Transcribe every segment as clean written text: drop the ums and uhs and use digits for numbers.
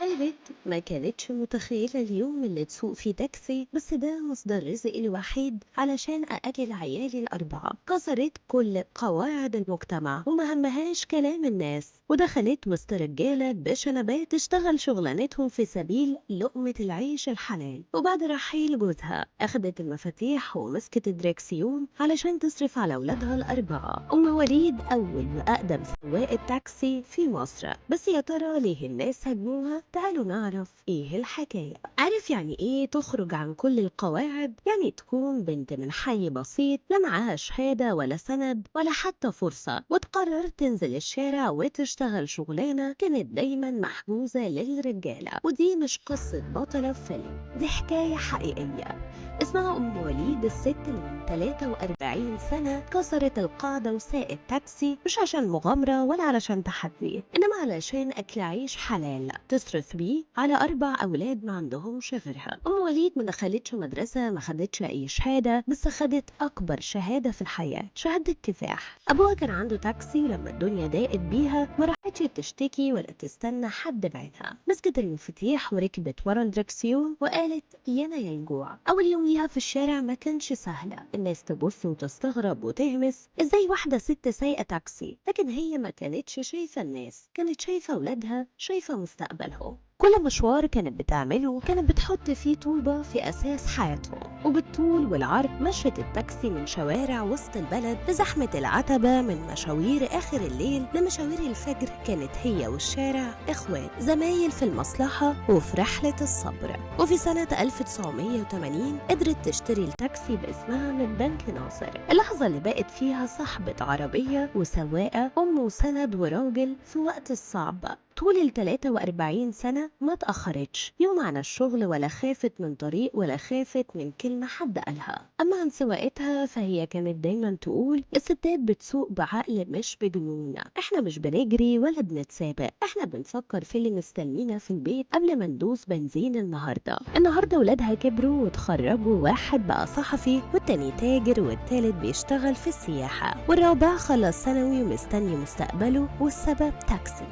قالت ما كانتش متخيلة اليوم اللي تسوق فيه تاكسي، بس ده مصدر رزقي الوحيد علشان أأكل عيالي الأربعة. كسرت كل قواعد المجتمع وما همهاش كلام الناس، ودخلت وسط رجالة بشنبات تشتغل شغلانتهم في سبيل لقمة العيش الحلال. وبعد رحيل جوزها أخدت المفاتيح ومسكت الدركسيون علشان تصرف على أولادها الأربعة. أم وليد أول وأقدم سواقة تاكسي في مصر. بس يا ترى ليه الناس هاجموها؟ تعالوا نعرف ايه الحكاية. عارف يعني ايه تخرج عن كل القواعد؟ يعني تكون بنت من حي بسيط لا معاها شهادة ولا سند ولا حتى فرصة، وتقرر تنزل الشارع وتشتغل شغلانة كانت دايما محجوزة للرجالة. ودي مش قصة بطلة في فيلم، دي حكاية حقيقية. اسمها أم وليد، الست اللي من 43 سنة كسرت القاعدة وساقت تاكسي، مش عشان مغامرة ولا علشان تحدي، إنما علشان أكل عيش حلال تصرف بيه على 4 أولاد ما عندهمش غيرها. أم وليد ما دخلتش مدرسة، ما خدتش أي شهادة، بس خدت أكبر شهادة في الحياة، شهادة كفاح. أبوها كان عنده تاكسي، ولما الدنيا ضاقت بيها ما راحتش تشتكي ولا تستنى حد بعينها، مسكت المفاتيح وركبت ورا الدركسيون وقالت يانا يا الجوع. أول يوم ليها في الشارع ما كانش سهلة، الناس تبص وتستغرب وتهمس ازاي واحدة ست سايقة تاكسي، لكن هي ما كانتش شايفة الناس، كانت شايفة أولادها، شايفة مستقبلهم. كل مشوار كانت بتعمله كانت بتحط فيه طوبة في أساس حياتهم، وبالطول والعرض مشت التاكسي من شوارع وسط البلد لزحمة العتبة، من مشاوير آخر الليل لمشاوير الفجر. كانت هي والشارع إخوات، زمايل في المصلحة وفي رحلة الصبر. وفي سنة 1980 قدرت تشتري التاكسي باسمها من بنك ناصر، اللحظة اللي بقت فيها صاحبة عربية وسواقة، أم وسند وراجل في وقت الصعب. طول ال 43 سنة ما تأخرتش يوم عن الشغل، ولا خافت من طريق، ولا خافت من كلمة حد قالها. أما عن سواقتها فهي كانت دايما تقول الستات بتسوق بعقل مش بجنون، احنا مش بنجري ولا بنتسابق، احنا بنفكر في اللي مستنينا في البيت قبل ما ندوس بنزين. النهاردة ولادها كبروا وتخرجوا، واحد بقى صحفي والتاني تاجر والتالت بيشتغل في السياحة والرابع خلص ثانوي ومستني مستقبله، والسبب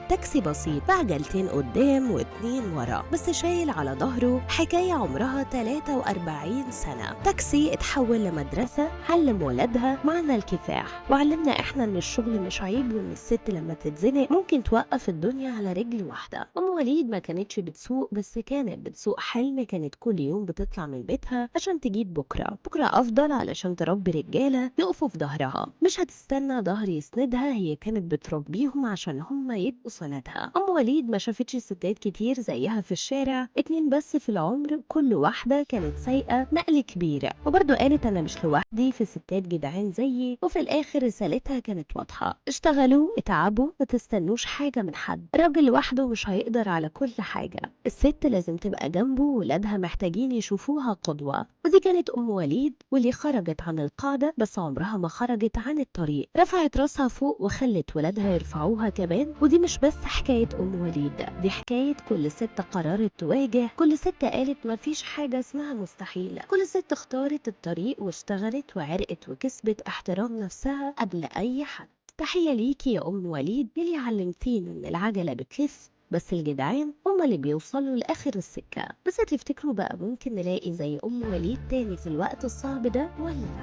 تاكسي بسيط بعجلتين قدام و2 ورا، بس شايل على ظهره حكاية عمرها 43 سنة. تاكسي اتحول لمدرسة، علم ولادها معنى الكفاح، وعلمنا احنا ان الشغل مش عيب، وان الست لما تتزنق ممكن توقف الدنيا على رجل واحدة. ام وليد ما كانتش بتسوق بس، كانت بتسوق حلم. كانت كل يوم بتطلع من بيتها عشان تجيب بكرة أفضل، علشان تربي رجالة يقفوا في ظهرها، مش هتستنى ظهر يسندها، هي كانت بتربيهم عشان هم يبقوا سندها. أم وليد ما شافتش ستات كتير زيها في الشارع، 2 بس في العمر، كل واحدة كانت سايقة نقل كبيرة. وبرضه قالت أنا مش لوحدي في ستات جدعان زيي. وفي الآخر رسالتها كانت واضحة، اشتغلوا، اتعبوا، ما تستنوش حاجة من حد، الراجل لوحده مش هيقدر على كل حاجة، الست لازم تبقى جنبه، ولادها محتاجين يشوفوها قدوة. ودي كانت أم وليد، واللي خرجت عن القاعدة بس عمرها ما خرجت عن الطريق، رفعت راسها فوق وخلت ولادها يرفعوها كمان. ودي مش بس حكاية أم وليد، دي حكاية كل ست قررت تواجه، كل ست قالت مفيش حاجة اسمها مستحيل، كل ست اختارت الطريق واشتغلت وعرقت وكسبت احترام نفسها قبل أي حد. تحية ليكي يا أم وليد، يلي علمتينا إن العجلة بتلف بس الجدعان هما اللي بيوصلوا لآخر السكة. بس تفتكروا بقى ممكن نلاقي زي أم وليد تاني في الوقت الصعب ده ولا لأ؟